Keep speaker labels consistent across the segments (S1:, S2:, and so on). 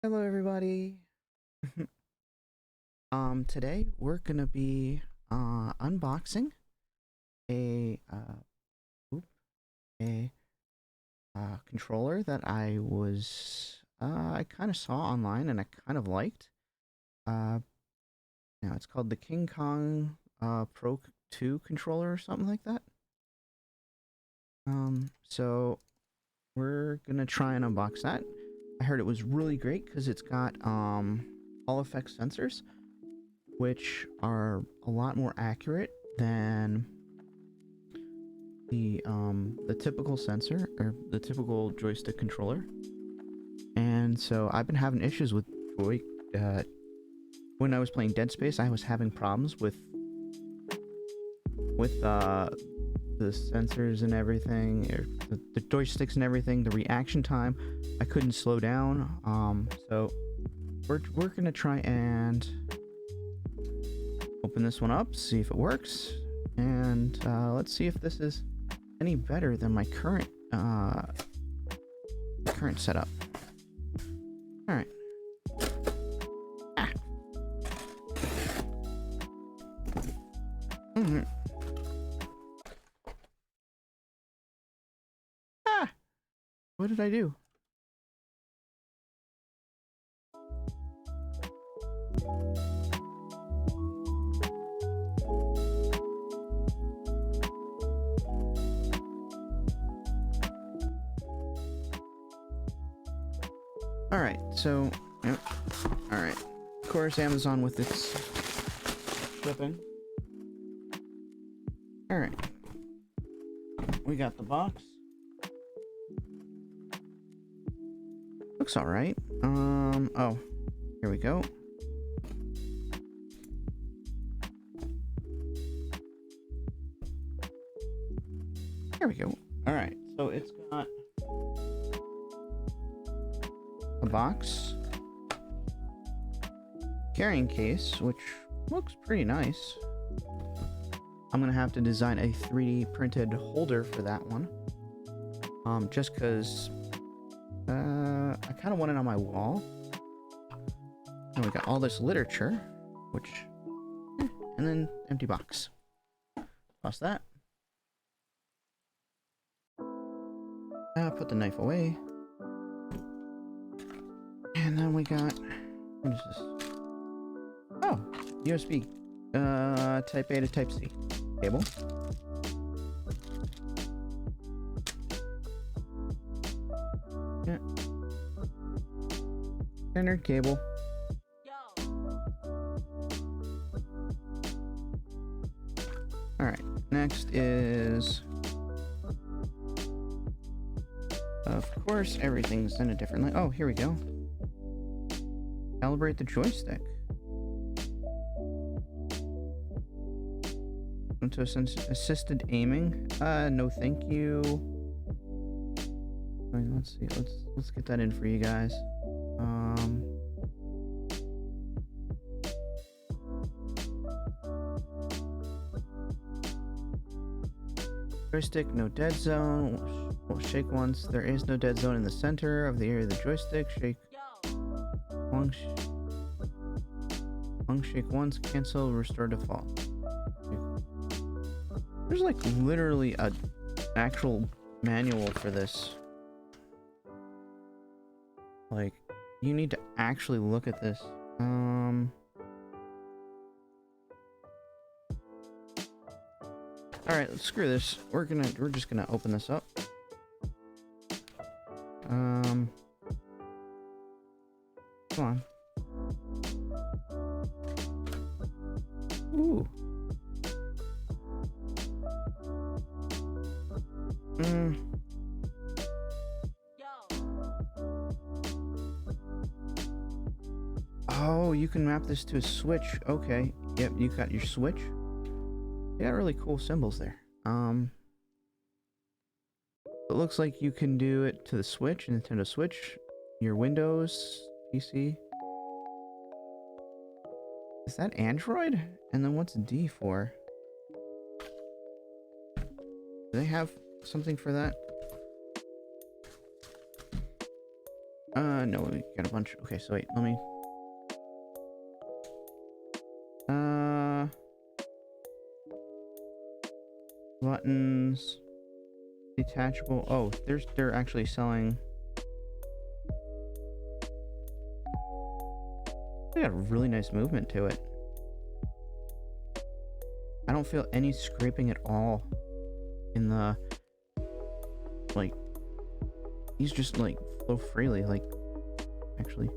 S1: Hello everybody. Today we're gonna be unboxing a oop, a controller that I kind of saw online and I kind of liked. Uh Now it's called the King Kong Pro 2 controller or something like that. So we're gonna try and unbox that. I heard it was really great because it's got Hall effect sensors, which are a lot more accurate than the typical sensor or the typical joystick controller. And so I've been having issues with joy uh, when I was playing Dead Space. I was having problems with the sensors and everything, or the joysticks and everything, the reaction time. I couldn't slow down. So we're gonna try and open this one up, see if it works, and let's see if this is any better than my current setup. All right. Ah. Mm-hmm. Ah. What did I do? All right. So, yep. All right. Of course, Amazon with its shipping. All right. We got the box. Looks all right. Oh, here we go. Here we go. All right. So it's got a box, carrying case, which looks pretty nice. I'm gonna have to design a 3D printed holder for that one. Just cause I kind of want it on my wall. And we got all this literature, which, and then empty box. Toss that. Put the knife away. And then we got, what is this? Oh, USB, Type A to Type C cable. Yeah. Standard cable. Alright, next is, of course, everything's in a different light. Oh, here we go. Calibrate the joystick. Into assisted aiming. No thank you. All right, let's see. Let's get that in for you guys. Joystick, no dead zone. Will shake once. There is no dead zone in the center of the area of the joystick. Shake. Long shake once. Cancel. Restore default. There's like literally a actual manual for this. Like, you need to actually look at this. All right, screw this. We're just gonna open this up. Come on. Ooh. Oh, you can map this to a switch. Okay. Yep, you got your switch. You got really cool symbols there. It looks like you can do it to the Switch, Nintendo Switch, your Windows PC. Is that Android? And then what's D for? Do they have something for that? No, we got a bunch. Okay, so wait, let me... Buttons... Detachable... Oh, they're actually selling... They got a really nice movement to it. I don't feel any scraping at all in the... Like... These just, like, flow freely, like... Actually...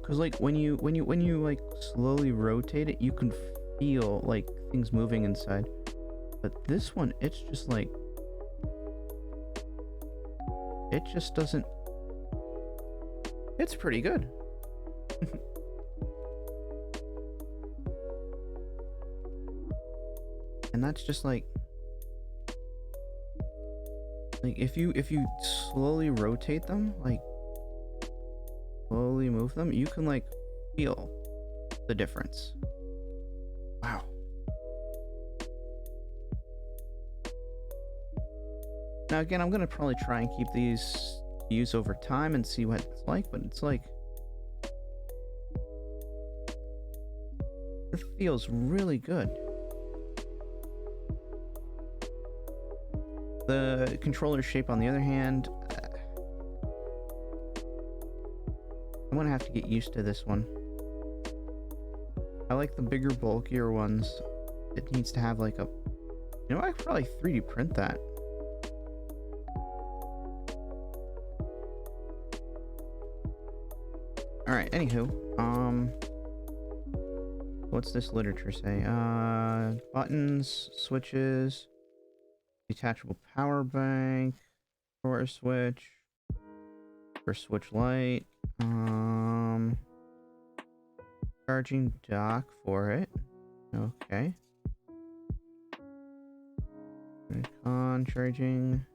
S1: Because, like, when you like slowly rotate it, you can feel like things moving inside. But this one, it's just like, it just doesn't. It's pretty good. And that's just like if you slowly rotate them, like slowly move them, you can like feel the difference. Wow. Now again, I'm gonna probably try and keep these to use over time and see what it's like, but it's like it feels really good. The controller shape, on the other hand, I'm gonna have to get used to this one. I like the bigger, bulkier ones. It needs to have like a... You know, I could probably 3D print that. Alright, anywho. What's this literature say? Buttons, switches, detachable power bank, power switch, for switch light. Charging dock for it. Okay. On charging.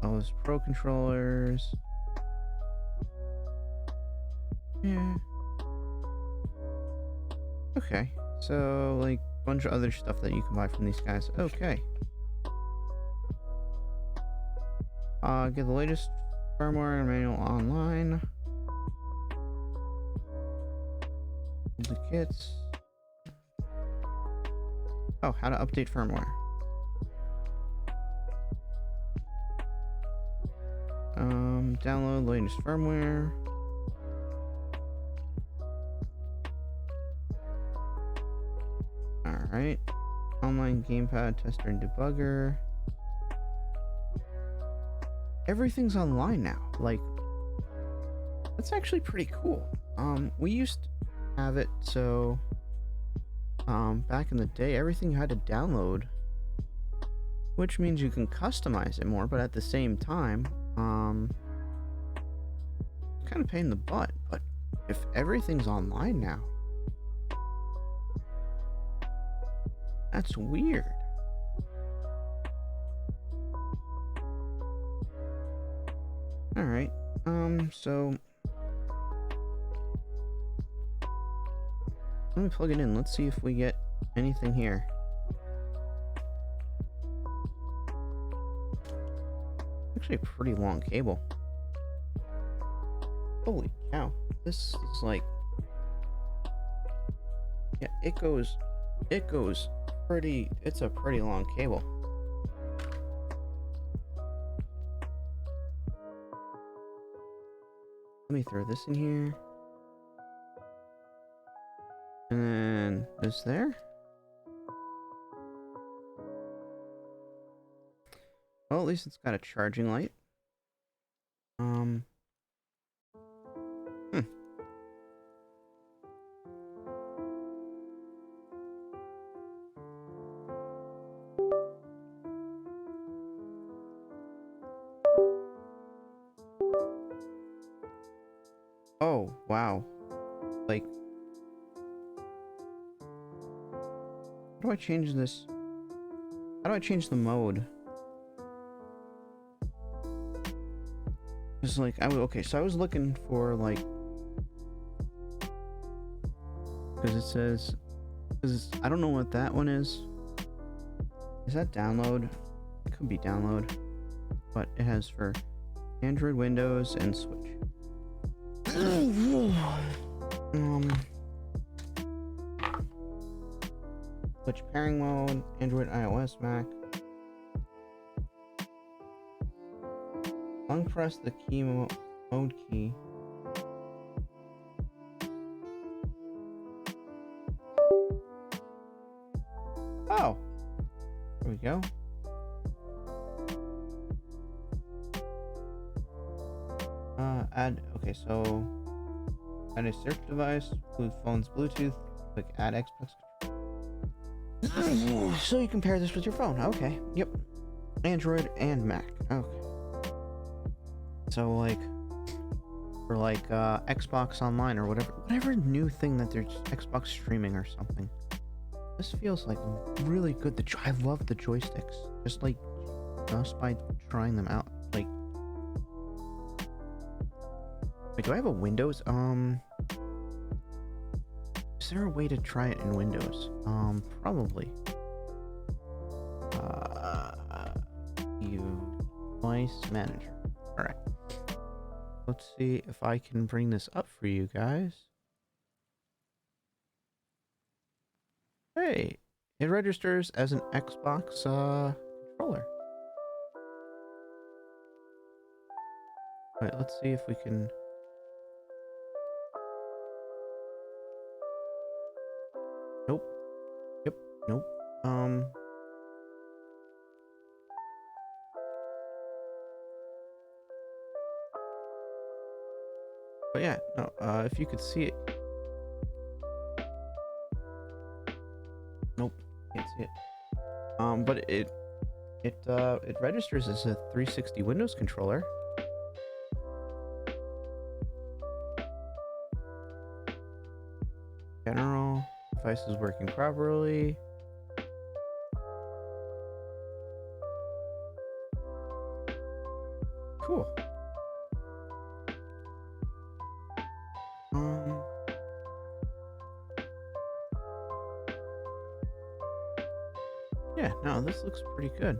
S1: All those pro controllers. Yeah. Okay. So, like, a bunch of other stuff that you can buy from these guys. Okay. Get the latest firmware and manual online. The kits. Oh, how to update firmware. Download latest firmware. Alright. Online gamepad tester and debugger. Everything's online now. Like, that's actually pretty cool. We used to have it so back in the day everything you had to download, which means you can customize it more, but at the same time kind of pain in the butt. But if everything's online now, that's weird. All right. So let me plug it in. Let's see if we get anything here. Actually a pretty long cable. Holy cow. This is like... Yeah, it goes pretty... It's a pretty long cable. Let me throw this in here. And then this there. Well, at least it's got a charging light. Oh, wow. Like, how do I change this? How do I change the mode? It's like, okay, so I was looking for, like, because it says, because I don't know what that one is. Is that download? It could be download, but it has for Android, Windows, and Switch. Switch pairing mode, Android, iOS, Mac. Long press the key mode key. Oh, there we go. Okay, so add a search device, include phone's Bluetooth, click add Xbox. So you can pair this with your phone. Okay, yep. Android and Mac. Okay. So like, for like Xbox Online or whatever new thing that there's Xbox streaming or something. This feels like really good. I love the joysticks. Just by trying them out. Like, wait, do I have a Windows? Is there a way to try it in Windows? Probably. Device manager. All right. Let's see if I can bring this up for you guys. Hey, it registers as an Xbox controller. Alright, let's see if we can... Nope. Yep, nope. But yeah, no, if you could see it... Nope, can't see it. But it registers as a 360 Windows controller. General, device is working properly. Cool. Yeah, no, this looks pretty good.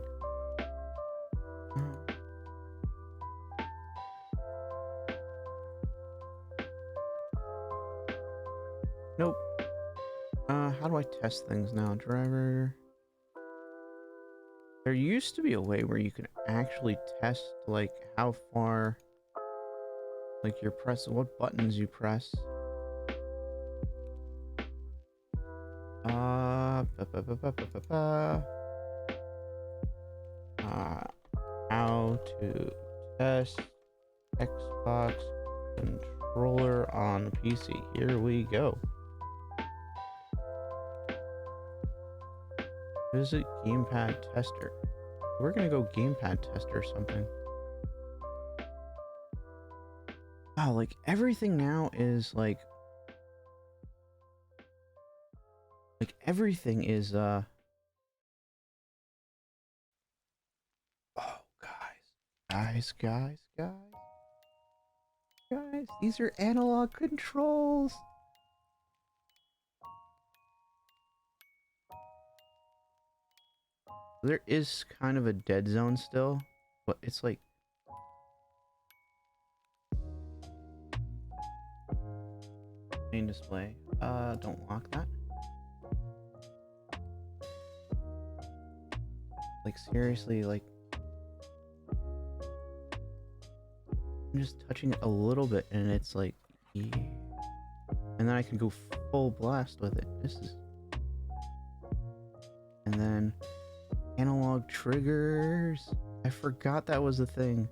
S1: Nope. How do I test things now? Driver. There used to be a way where you could actually test, like, how far, like, what buttons you press. How to test Xbox controller on PC. Here we go. Visit gamepad tester. We're gonna go gamepad tester or something. Wow, like everything now is like everything is oh guys, these are analog controls. There is kind of a dead zone still, but it's like main display. Don't lock that. Like seriously, like I'm just touching it a little bit and it's like, yeah. And then I can go full blast with it. This is, and then analog triggers. I forgot that was a thing.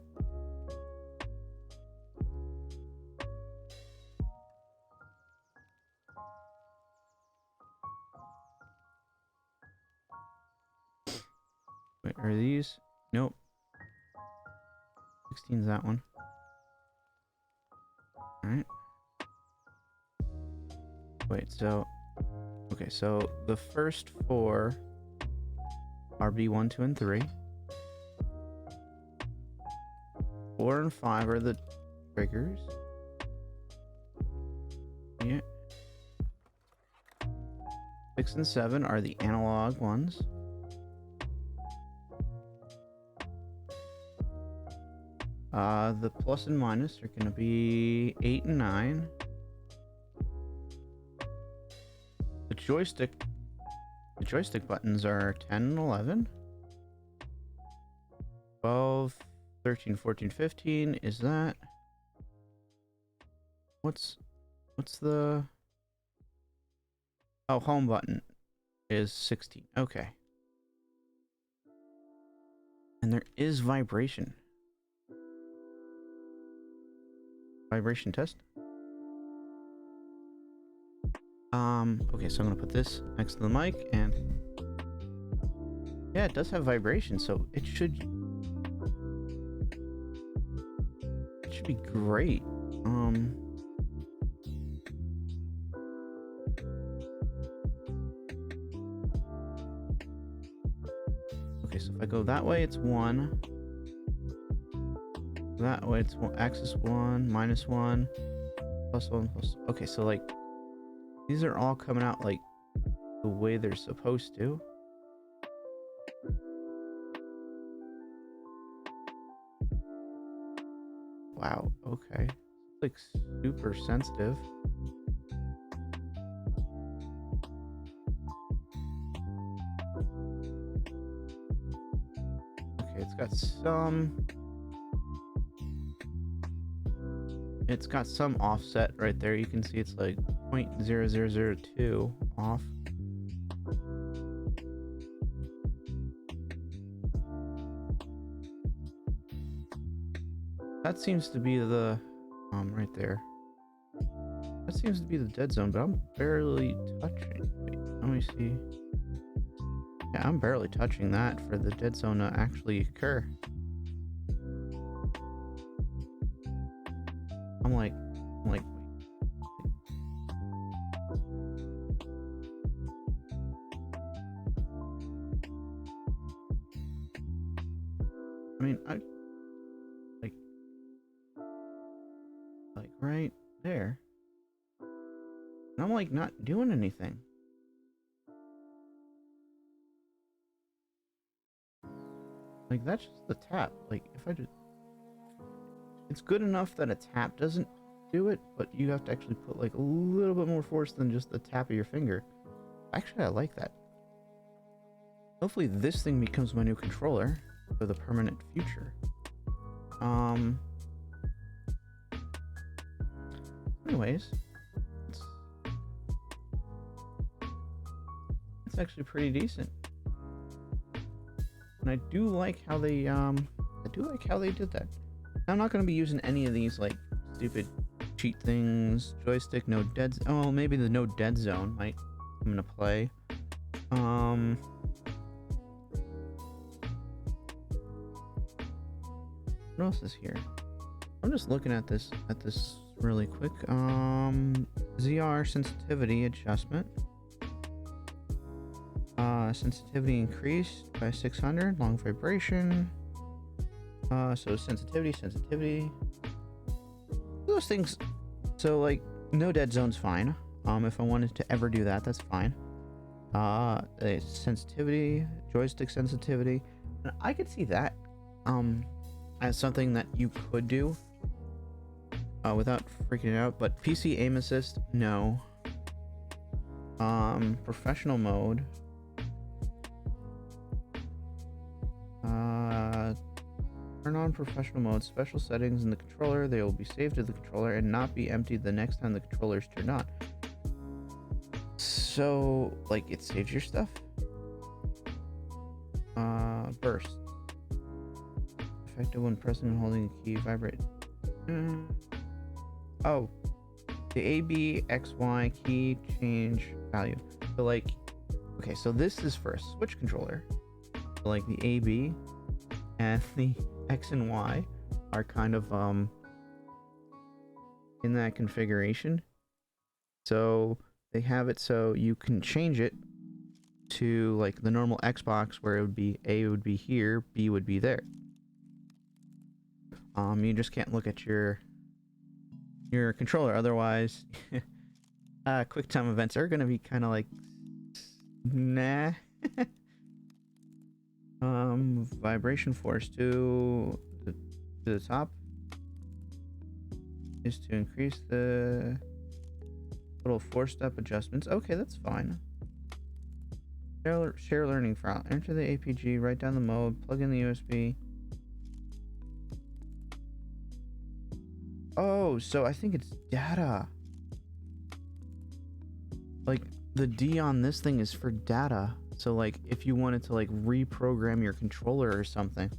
S1: Wait, are these? Nope. 16's that one. Alright. Wait, so... Okay, so the first four are B1, 2, and 3. 4 and 5 are the triggers. Yeah. 6 and 7 are the analog ones. The plus and minus are gonna be 8 and 9. The joystick buttons are 10 and 11. 12, 13, 14, 15. Is that... What's the... Oh, home button is 16. Okay. And there is vibration. Vibration test. Okay, so I'm gonna put this next to the mic, and yeah, it does have vibration, so it should be great. Okay, so if I go that way, it's 1. That way, it's axis 1, minus 1, plus 1, plus... Okay, so, like, these are all coming out, like, the way they're supposed to. Wow, okay. It's, like, super sensitive. Okay, it's got some offset right there. You can see it's like 0.0002 off. That seems to be the right there. That seems to be the dead zone, but I'm barely touching. Wait, let me see. Yeah, I'm barely touching that for the dead zone to actually occur. I'm like, wait. I mean, like right there. And I'm like not doing anything. Like that's just the tap. Like if I just... It's good enough that a tap doesn't do it, but you have to actually put like a little bit more force than just the tap of your finger. Actually, I like that. Hopefully this thing becomes my new controller for the permanent future. Anyways, it's actually pretty decent. And I do like how they did that. I'm not going to be using any of these like stupid cheat things. Joystick, no dead. Oh, maybe the no dead zone might come into play. What else is here? I'm just looking at this really quick. ZR sensitivity adjustment. Sensitivity increased by 600. Long vibration. So sensitivity. Those things. So like no dead zone's fine. If I wanted to ever do that, that's fine. Sensitivity, joystick sensitivity, and I could see that as something that you could do without freaking out. But PC aim assist, no. Professional mode. Turn on professional mode. Special settings in the controller. They will be saved to the controller and not be emptied the next time the controller is turned on. So, like, it saves your stuff. Burst. Effective when pressing and holding a key. Vibrate. Oh. The A, B, X, Y key change value. So, like, okay, so this is for a Switch controller. So, like, the A, B, and the X and Y are kind of, in that configuration. So, they have it so you can change it to like the normal Xbox where it would be A would be here, B would be there. You just can't look at your controller, otherwise QuickTime events are gonna be kind of like nah. Vibration force to the top. is to increase the total 4-step adjustments. Okay, that's fine. Share learning file. Enter the APG, write down the mode, plug in the USB. Oh, so I think it's data. Like, the D on this thing is for data. So, like, if you wanted to, like, reprogram your controller or something.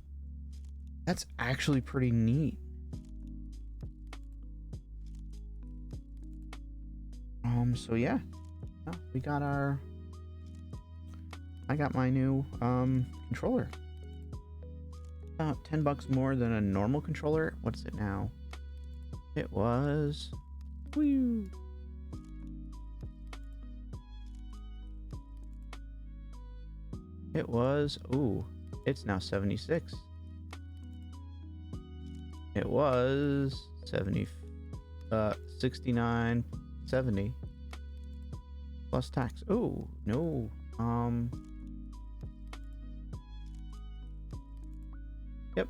S1: That's actually pretty neat. So yeah. Oh, we got our... I got my new, controller. About $10 more than a normal controller. What's it now? It was... Woo! It was... Ooh. It's now 76. It was 69.70 plus tax. Oh no. Yep.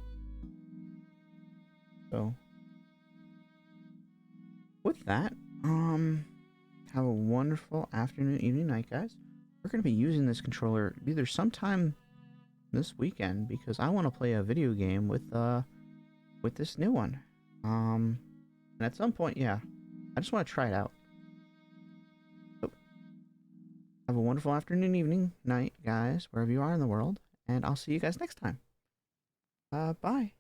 S1: So with that, have a wonderful afternoon, evening, night, guys. We're gonna be using this controller either sometime this weekend because I want to play a video game with this new one. And at some point, yeah, I just want to try it out. So, have a wonderful afternoon, evening, night, guys, wherever you are in the world, and I'll see you guys next time. Bye.